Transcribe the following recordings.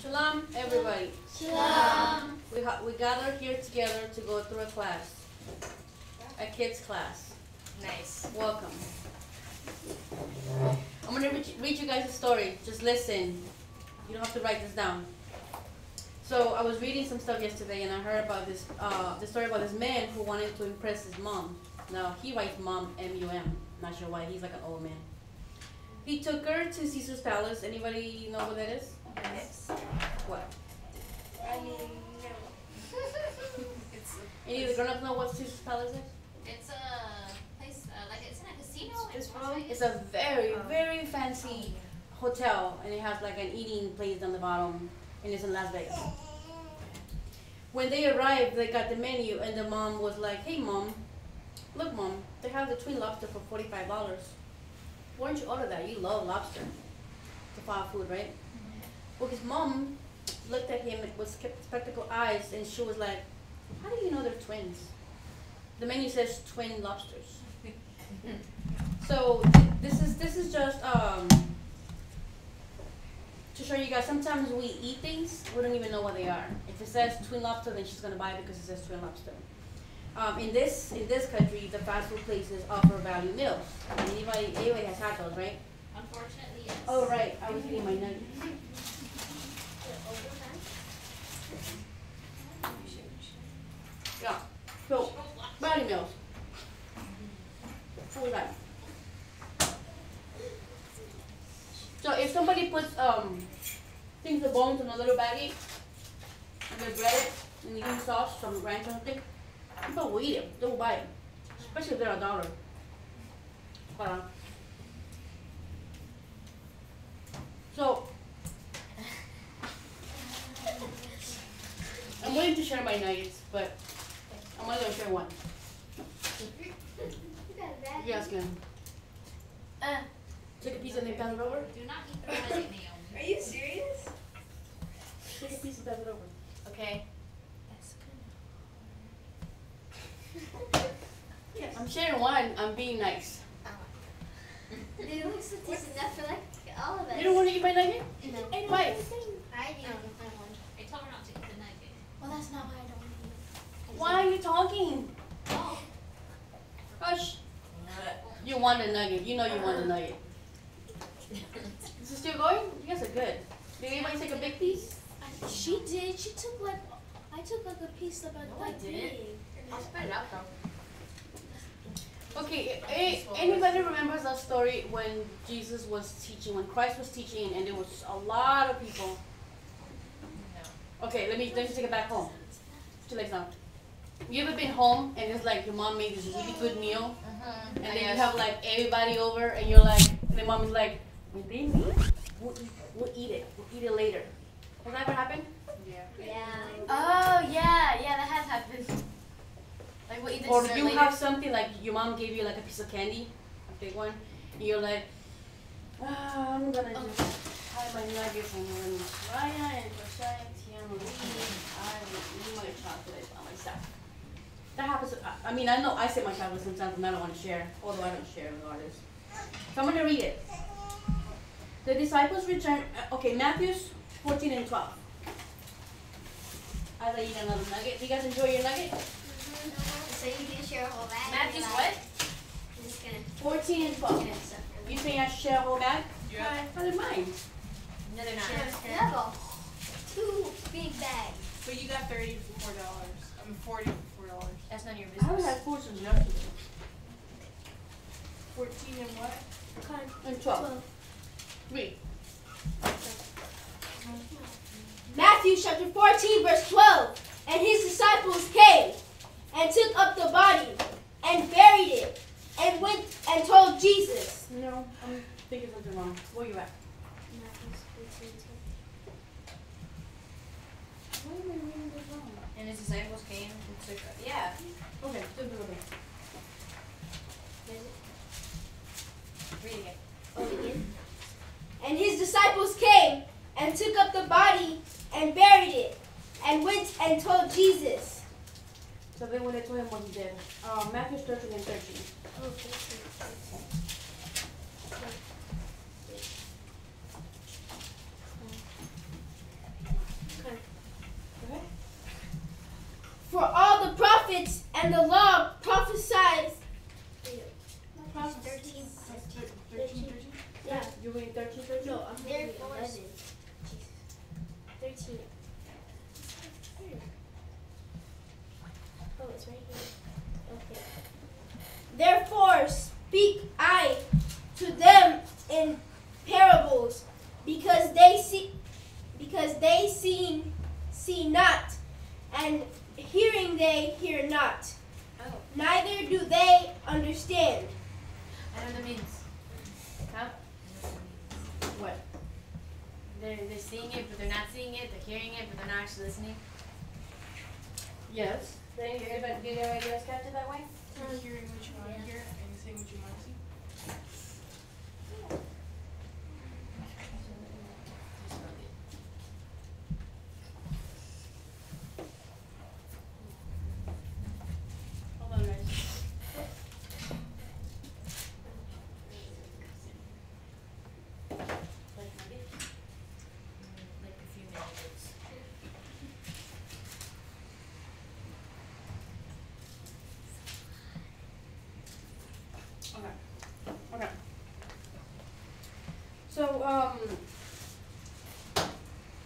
Shalom, everybody. Shalom. We gathered here together to go through a class, a kids class. Nice. Welcome. I'm going to read you guys a story. Just listen. You don't have to write this down. So I was reading some stuff yesterday, and I heard about this story about this man who wanted to impress his mom. Now, he writes mom, M-U-M. Not sure why. He's like an old man. He took her to Caesar's palace. Anybody know what that is? Yes. What? I mean, no. Any of the grown-ups know what Caesar's palace is? It's a place, like it's in a casino. It's a very fancy hotel, and it has like an eating place on the bottom, and it's in Las Vegas. When they arrived, they got the menu, and the mom was like, "Hey, mom, look, mom, they have the twin lobster for $45. Why don't you order that? You love lobster. It's a fast food, right?" Well, his mom looked at him with spectacle eyes, and she was like, "How do you know they're twins? The menu says twin lobsters." So this is just to show you guys. Sometimes we eat things we don't even know what they are. If it says twin lobster, then she's gonna buy it because it says twin lobster. In this country, the fast food places offer value meals. Anybody has had those, right? Unfortunately, yes. Oh right, I was eating my nuggets. Yeah. So value meals. Full time. So if somebody puts things of bones in a little baggie and they bread it and you use sauce, some ranch or something, people will eat it. They will buy it, especially if they're $1. Hold on. So I'm waiting to share my nuggets, but I'm only gonna share one. You guys can take a piece and then pass it over. Do not eat the nugget, Naomi. Are you serious? Take a piece and pass it over. Okay. Yes. I'm sharing one. I'm being nice. It looks like it's enough for like all of us. You don't want to eat my nugget? No. Why? I do. I told her not to eat the nugget. Well, that's not why I don't want to eat it. Why are you talking? Oh. Hush. You want a nugget. You know you want a nugget. Is it still going? You guys are good. Did anybody take a big piece? She did. She took like, I took like a piece about that big. I'll spit it out though. Okay, anybody remembers that story when Jesus was teaching, when Christ was teaching, and there was a lot of people? No. Okay, let me take it back home. Put your legs down. You ever been home and it's like your mom made this really good meal, and then you have like everybody over, and you're like, and the mom is like, "When they leave, we'll eat it. We'll eat it later." Has that ever happened? Yeah. Oh yeah, that has happened. Like what you Or dessert you later. have something like your mom gave you like a piece of candy, a big one, and you're like, I'm gonna just have my nuggets and then Raya and Rashaya and Tiana will eat. I will eat my chocolate by myself. That happens. I mean, I know I say my chocolate sometimes and I don't want to share, although I don't share with artists. So I'm gonna read it. The disciples returned. Okay, Matthew's 14 and 12. As I eat another nugget. Do you guys enjoy your nugget? So you can share a whole bag. Matthew's Like, what? I'm just gonna 14 and 12. get it stuff. You think I should share a whole bag? Yeah. How did mine? No, they're not. You have a 2 big bags. But you got $34. I mean $44. That's none of your I haven't business. had food since yesterday. 14 and what? And 12. 3. Matthew chapter 14, verse 12. And his disciples came and took up the body and buried it and went and told Jesus. No, I'm thinking something wrong. Where you at? Why am I reading this wrong? And his disciples came and took up. Yeah. Okay, just a little bit. Read it again. Oh, again. And his disciples came and took up the body and buried it and went and told Jesus. So then when I told him what he did. Matthew 13 and 13. prophets and the law prophesied. 13. 13. Yeah. You read 13? No, I'm reading Therefore, 11. 13. Oh, it's right here. Okay. Therefore speak I to them in parables, because they see not, and hearing they hear not, Oh, neither do they understand. I know what that means. Huh? What? They're seeing it, but they're not seeing it. They're hearing it, but they're not actually listening. Yes. Did anybody else catch it that way? You're hearing what you want to hear and saying what you want to see. Hold on, guys. Like a few minutes. Okay. So,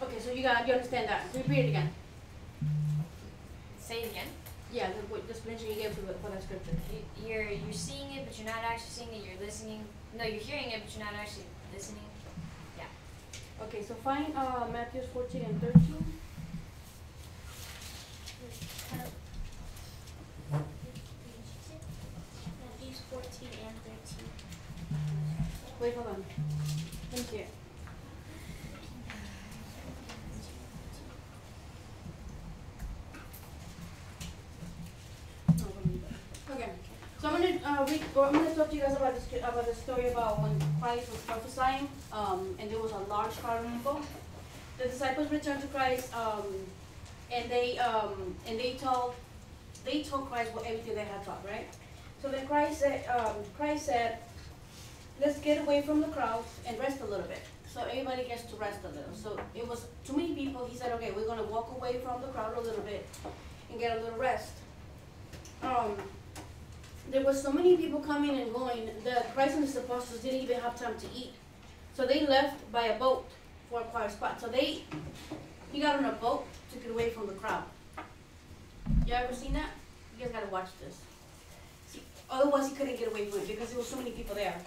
okay, so you understand that. Repeat it again. Say it again. Yeah, the explanation you gave for that scripture. You're seeing it, but you're not actually seeing it. You're listening. No, you're hearing it, but you're not actually listening. Okay, so find Matthew 14 and 13. Matthew 14 and 13. Wait, hold on. Thank you. Okay, so I'm gonna talk to you guys about the story about when Christ was prophesying, and there was a large crowd of people. The disciples returned to Christ, and they told Christ what everything they had taught, right? So then Christ said, let's get away from the crowds and rest a little bit. So everybody gets to rest a little. So it was too many people. He said, okay, we're gonna walk away from the crowd a little bit and get a little rest. There were so many people coming and going that Christ and his apostles didn't even have time to eat. So they left by a boat for a quiet spot. So he got on a boat to get away from the crowd. You ever seen that? You guys gotta watch this. See, otherwise he couldn't get away from it because there were so many people there.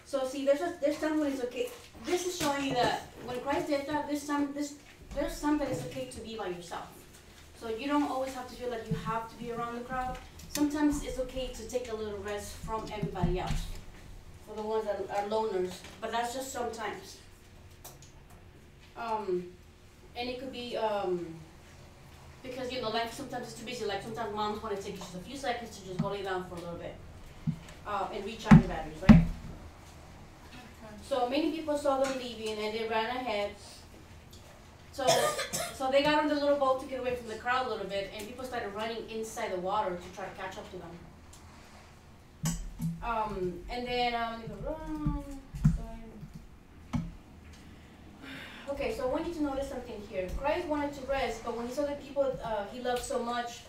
So see, there's times when it's okay. This is showing you that when Christ did that, there's some that it's okay to be by yourself. So you don't always have to feel like you have to be around the crowd. Sometimes it's okay to take a little rest from everybody else. For the ones that are loners, but that's just sometimes. And it could be because life sometimes it's too busy. Like sometimes moms want to take just a few seconds to just go lay down for a little bit and recharge the batteries, right? So many people saw them leaving and they ran ahead. So they got on the little boat to get away from the crowd a little bit, and people started running inside the water to try to catch up to them. And then they go run. Okay, so I want you to notice something here. Christ wanted to rest, but when he saw the people he loved so much,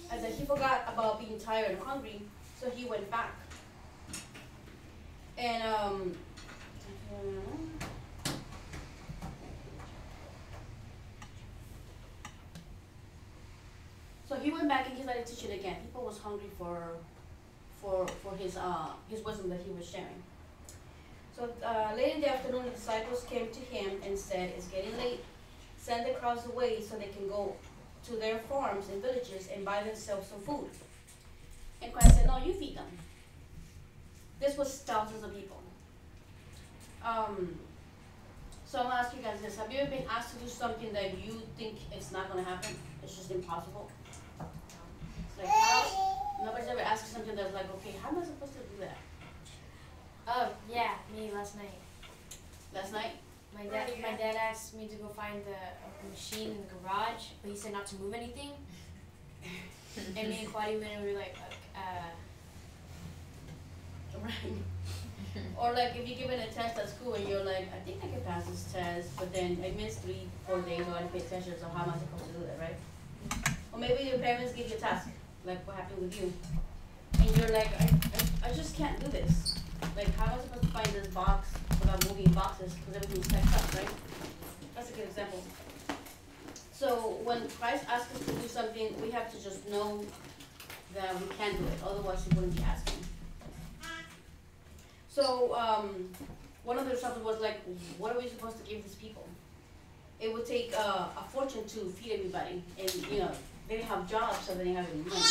that he forgot about being tired and hungry, so he went back. And so he went back and he started teaching again. People was hungry for his wisdom that he was sharing. So late in the afternoon, the disciples came to him and said, "It's getting late. Send the crowds away so they can go to their farms and villages and buy themselves some food." And Christ said, "No, you feed them." This was thousands of people. So I'm gonna ask you guys this: have you ever been asked to do something that you think it's not gonna happen? It's just impossible. It's like nobody's ever asked you something that's like, okay, how am I supposed to do that? Oh yeah, me last night. Last night? My dad asked me to go find the machine in the garage, but he said not to move anything. And me and Claudia went and we were like, Right. Or like if you're given a test at school and you're like, I think I can pass this test, but then I missed 3-4 days or I didn't pay attention, so how am I supposed to do that, right? Or maybe your parents give you a task, like what happened with you. And you're like, I just can't do this. Like, how am I supposed to find this box without moving boxes? Because everything's stacked up, right? That's a good example. So when Christ asks us to do something, we have to just know that we can do it. Otherwise, he wouldn't be asking. So one of the disciples was like, what are we supposed to give these people? It would take a fortune to feed everybody. And, you know, they didn't have jobs, so they didn't have any money.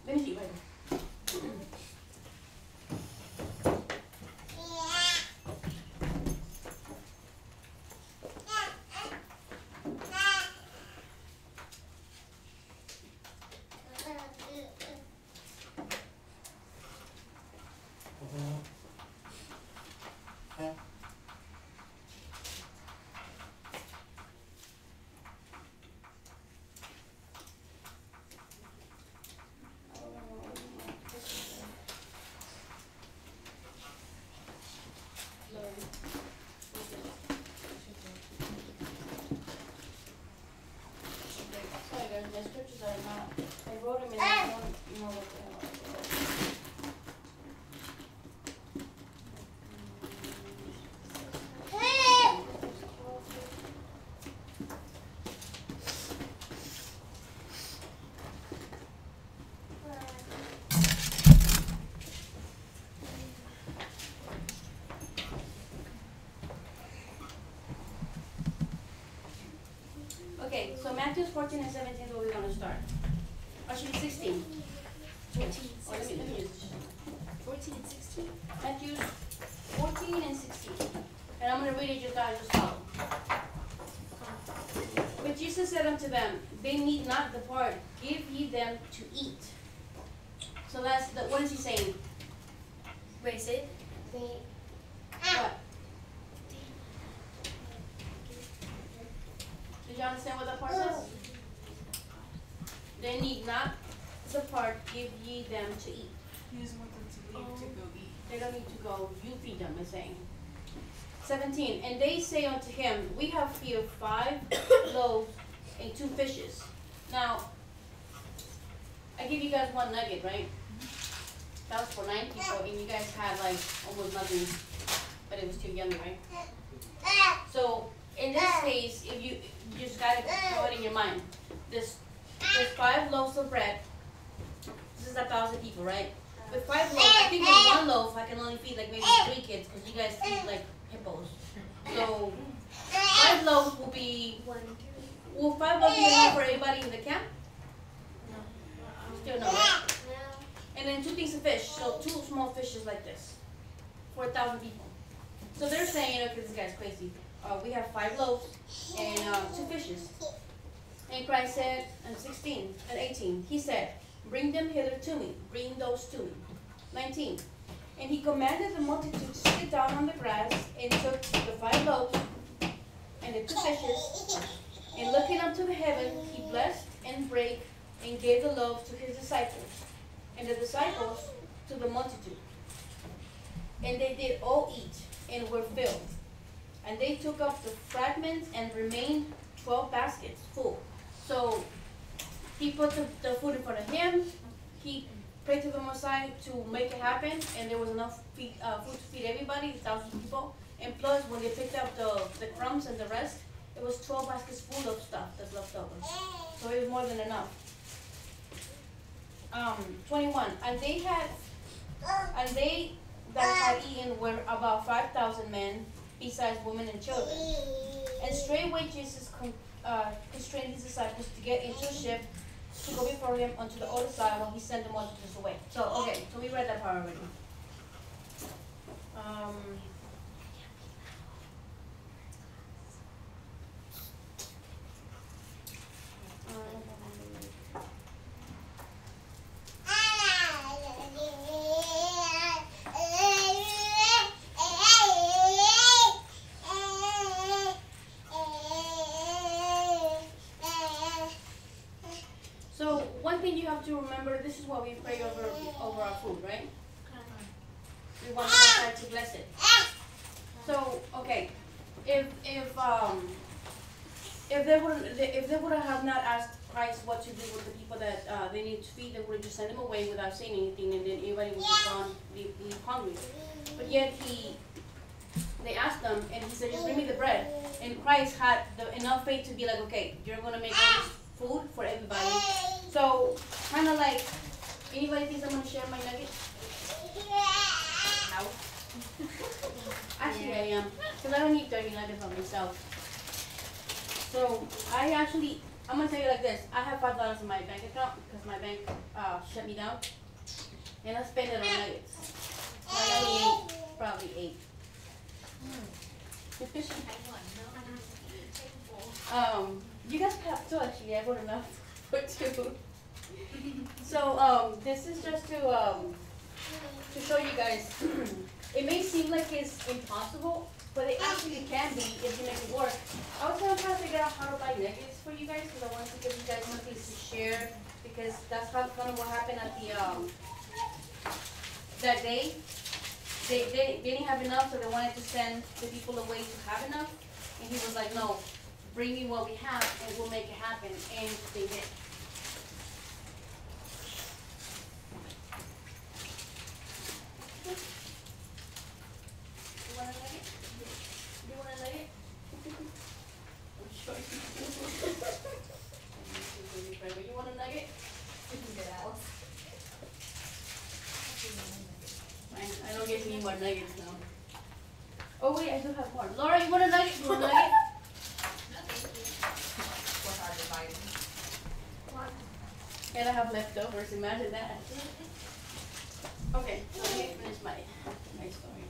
Let me see right here. The scriptures are not, I wrote them in I don't know what they are. Okay, so Matthew 14 and 17 is where we're going to start. Actually, 16. 14, Oh, let me just. 14 and 16. Matthew 14 and 16. And I'm going to read it, you guys just follow. But Jesus said unto them, they need not depart, give ye them to eat. So that's the, what is he saying? Wait, say it. What? Did you understand what that part says? They need not depart, give ye them to eat. He just want them to leave to go eat. They don't need to go, you feed them, it's saying. 17, and they say unto him, we have here 5 loaves and 2 fishes. Now, I give you guys 1 nugget, right? That was for 9 people, and you guys had like almost nothing, but it was too yummy, right? So, in this case, if you just gotta throw it in your mind. There's 5 loaves of bread. This is 1,000 people, right? With 5 loaves, I think with 1 loaf, I can only feed like maybe 3 kids, because you guys eat like hippos. So 5 loaves will be. Will 5 loaves be enough for everybody in the camp? No. Still no, right? And then 2 things of fish. So 2 small fishes like this for 1,000 people. So they're saying, okay, this guy's crazy. We have 5 loaves and 2 fishes. And Christ said, and 16 and 18, he said, bring them hither to me. Bring those to me. 19. And he commanded the multitude to sit down on the grass, and took the 5 loaves and the 2 fishes, and looking up to the heaven, he blessed and brake and gave the loaves to his disciples, and the disciples to the multitude. And they did all eat, and were filled. And they took up the fragments, and remained 12 baskets full. So he put the food in front of him. He prayed to the Messiah to make it happen, and there was enough food to feed everybody, 1,000 people. And plus, when they picked up the crumbs and the rest, it was 12 baskets full of stuff that's left over. So it was more than enough. 21. And they that had eaten were about 5,000 men, besides women and children. And straightway Jesus constrained his disciples to get into a ship to go before him unto the other side, while he sent the multitudes away. So, okay, so we read that part already. So one thing you have to remember, this is what we pray over our food, right? We want God to bless it. So, okay, if if they would have not asked Christ what to do with the people that they need to feed, they would have just sent them away without saying anything, and then everybody would have gone leave hungry. But yet they asked them, and he said, "Just bring me the bread." And Christ had enough faith to be like, "Okay, you're gonna make all this food for everybody." So kind of like, anybody thinks I'm gonna share my nuggets? No. Actually, I am, because I don't eat 30 nuggets by myself. So I'm gonna tell you like this: I have $5 in my bank account because my bank shut me down, and I spend it on nuggets. So I only ate probably 8. You guys can have 2 actually. I got enough for 2. So this is just to show you guys. It may seem like it's impossible, but it actually can be if you make it work. I was gonna try to figure out how to buy nuggets for you guys because I wanted to give you guys something to share, because that's kind of what happened at the that day. They didn't have enough, so they wanted to send the people away to have enough, and he was like, "No, bring me what we have, and we'll make it happen," and they did. You want a nugget? You want a nugget? I'm sure you want a nugget? Fine, I don't get any more nuggets now. Oh wait, I do have more. Laura, you want a nugget? You want a nugget? No, thank you. And I have leftovers, imagine that. Okay, let me finish my story.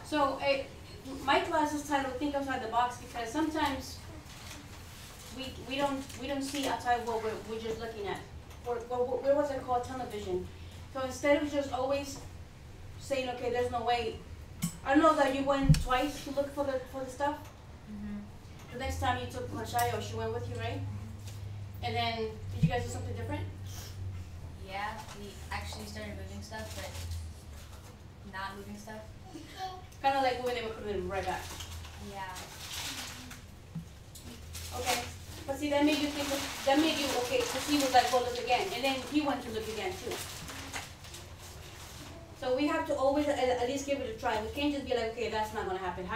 So my class is titled "Think Outside the Box" because sometimes we don't see outside what we're just looking at, or what was it called, tunnel. So instead of just always saying, "Okay, there's no way," I know that you went twice to look for the stuff. The next time you took Machayo, she went with you, right? And then did you guys do something different? Yeah, we actually started moving stuff, but not moving stuff. Kind of like when they were putting them right back. Yeah. Okay. But see, that made you okay, because he was like, "Go look again," and then he went to look again too. So we have to always at least give it a try. We can't just be like, "Okay, that's not gonna happen."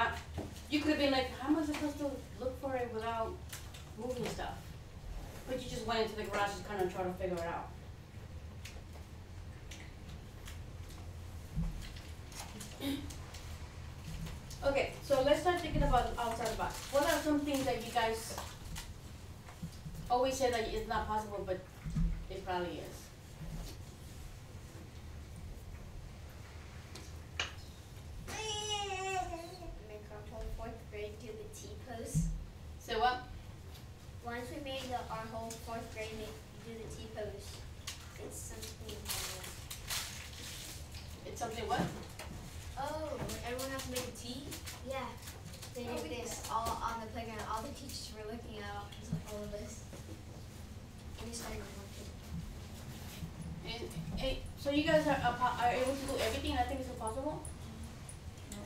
You could have been like, "How am I supposed to look for it without moving stuff?" But you just went into the garage and kind of try to figure it out. Okay, so let's start thinking about outside the box. What are some things that you guys always say that it's not possible, but it probably is? Make our whole 4th grade do the T-pose. Say what? Once we made our whole 4th grade do the T-pose, it's something. It's something what? Oh, everyone has to make a tea? Yeah. They did this all on the playground. All the teachers were looking at all of us. And we started working. And so you guys are able to do everything, and I think it's impossible? No.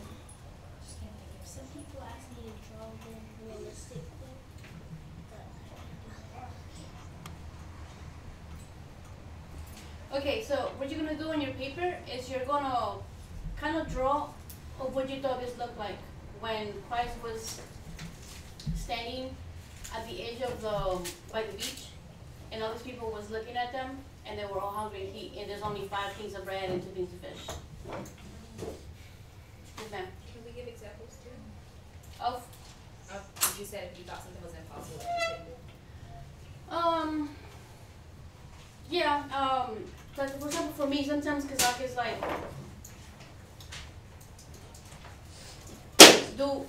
Just can't think of Some people ask me to draw them realistically. Okay, so what you're gonna do on your paper is you're gonna kind of draw of what you thought this looked like when Christ was standing at the edge of by the beach, and all these people was looking at them, and they were all hungry and there's only 5 things of bread and 2 things of fish. Yes, ma'am. Can we give examples too? Of? You said if you thought something was impossible, what you couldn't do. Yeah, like for example for me, sometimes Kazakh is like, I don't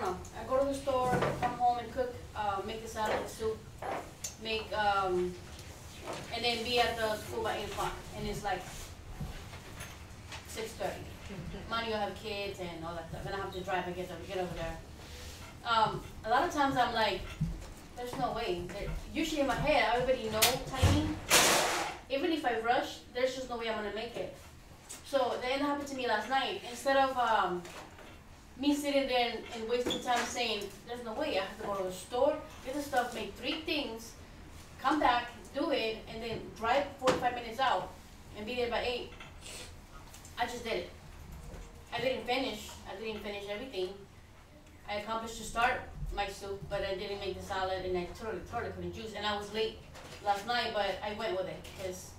know, I go to the store, come home and cook, make a salad, soup, make, and then be at the school by 8 o'clock, and it's like 6:30. Mind you, I have kids and all that stuff, and I have to drive and get over there. A lot of times I'm like, there's no way. Usually in my head, I already know timing. even if I rush, there's just no way I'm gonna make it. So that happened to me last night. Instead of me sitting there and wasting time saying, there's no way, I have to go to the store, get the stuff, make 3 things, come back, do it, and then drive 45 minutes out and be there by 8. I just did it. I didn't finish everything. I accomplished to start my soup, but I didn't make the salad, and I totally couldn't juice. And I was late last night, but I went with it because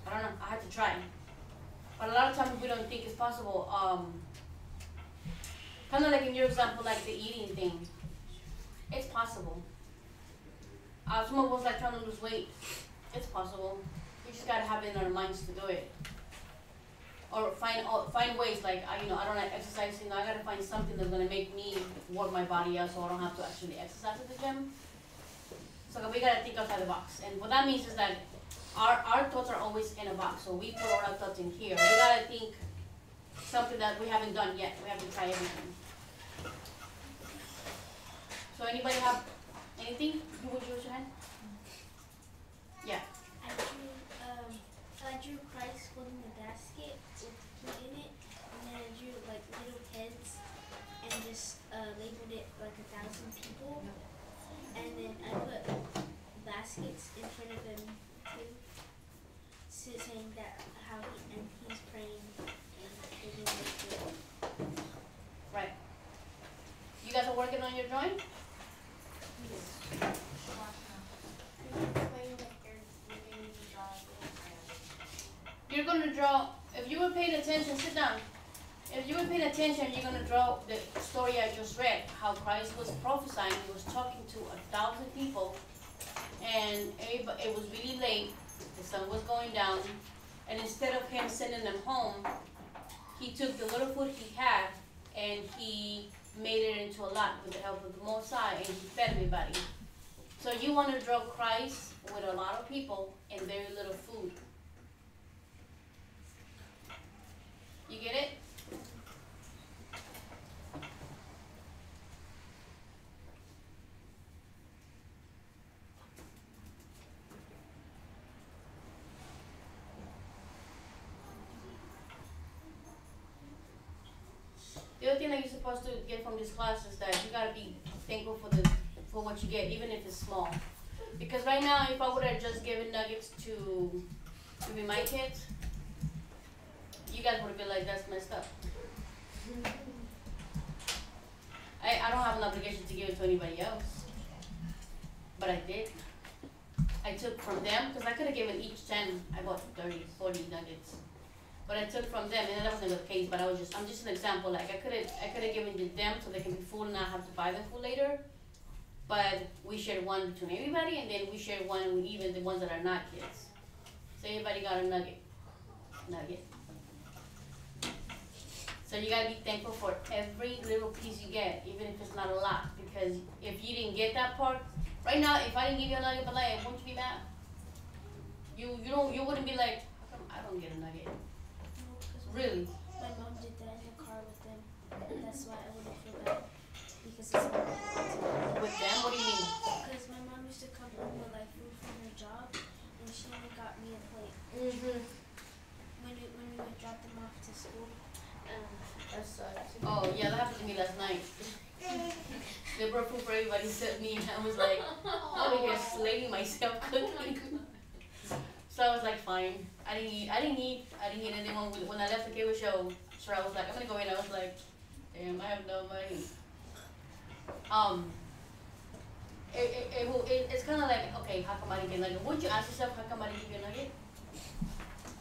I don't know. I had to try. But a lot of times we don't think it's possible. Kind of like in your example, like the eating thing. It's possible. Some of us like trying to lose weight. It's possible. We just gotta have it in our minds to do it. Or find ways, like I don't like exercising. I gotta find something that's gonna make me work my body out, so I don't have to actually exercise at the gym. So we gotta think outside the box, and what that means is that our thoughts are always in a box. So we put all our thoughts in here. We gotta think something that we haven't done yet. We haven't tried everything. So anybody have anything? You would raise your hand? Yeah. I drew Christ holding the basket with the key in it, and then I drew like little heads and just labeled it like 1,000 people, and then I put baskets in front of them too, saying that how he's praying and they're doing it. Right. You guys are working on your drawing? You're going to draw, if you were paying attention, sit down. If you were paying attention, you're going to draw the story I just read, how Christ was prophesying. He was talking to 1,000 people, and it was really late. The sun was going down, and instead of him sending them home, he took the little food he had, and he made it into a lot with the help of the Most High, and he fed everybody. So you want to draw Christ with a lot of people and very little food. You get it? The other thing that you're supposed to get from this class is that you gotta be thankful for what you get, even if it's small. Because right now, if I would have just given nuggets to be my kids, you guys would have been like, that's messed up. I don't have an obligation to give it to anybody else, but I did. I took from them, because I could have given each 10, I bought 30, 40 nuggets. But I took from them, and that wasn't the case, but I'm just an example. Like I could have given to them so they can be full and not have to buy them food later. But we shared one between everybody, and then we shared one with even the ones that are not kids. So everybody got a nugget. So you gotta be thankful for every little piece you get, even if it's not a lot. Because if you didn't get that part, right now, if I didn't give you a nugget, but like, wouldn't you be mad? You wouldn't be like, how come I don't get a nugget? Really? My mom did that in the car with them. That's why I wouldn't feel bad. Because it's my With them? What do you mean? Because my mom used to come home with like food from her job, and she only got me a plate. When we would drop them off to school. That sucks. Oh yeah, that happened to me last night. They brought food for everybody except me, and I was like, I'm over here slaving myself cooking. So I was like, fine. I didn't eat anything. When I left the cable show, sure, I was like, I'm gonna go in. I was like, damn, I have no money. It's kind of like, okay, how come I didn't get a nugget? Wouldn't you ask yourself, how come I didn't give you a nugget?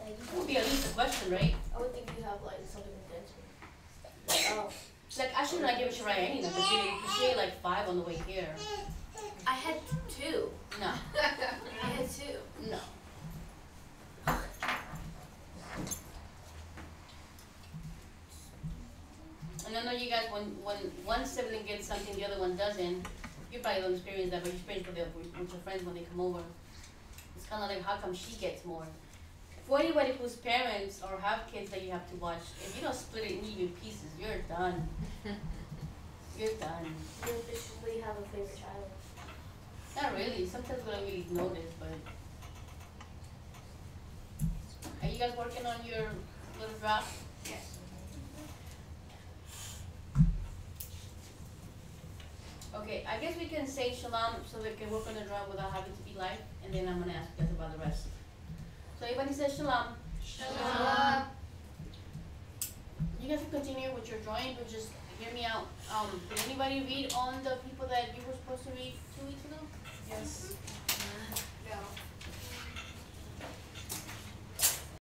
It would be at least a question, right? I would think you have like something intentional. Oh. Like, I should not give Shariah any nuggets, because she ate like 5 on the way here. I had 2. No. I had 2. No. And I know you guys, when one sibling gets something, the other one doesn't, you probably don't experience that, but you experience with your friends when they come over. It's kind of like, how come she gets more? For anybody whose parents or have kids that you have to watch, if you don't split it in even pieces, you're done. You're done. You officially have a favorite child. Not really. Sometimes we don't really notice, but you guys working on your little draft? Yes. Okay, I guess we can say shalom so we can work on the draft without having to be live, and then I'm gonna ask you guys about the rest. So everybody says shalom. Shalom. You guys can continue with your drawing, but just hear me out. Did anybody read on the people that you were supposed to read 2 weeks ago? Yes. No.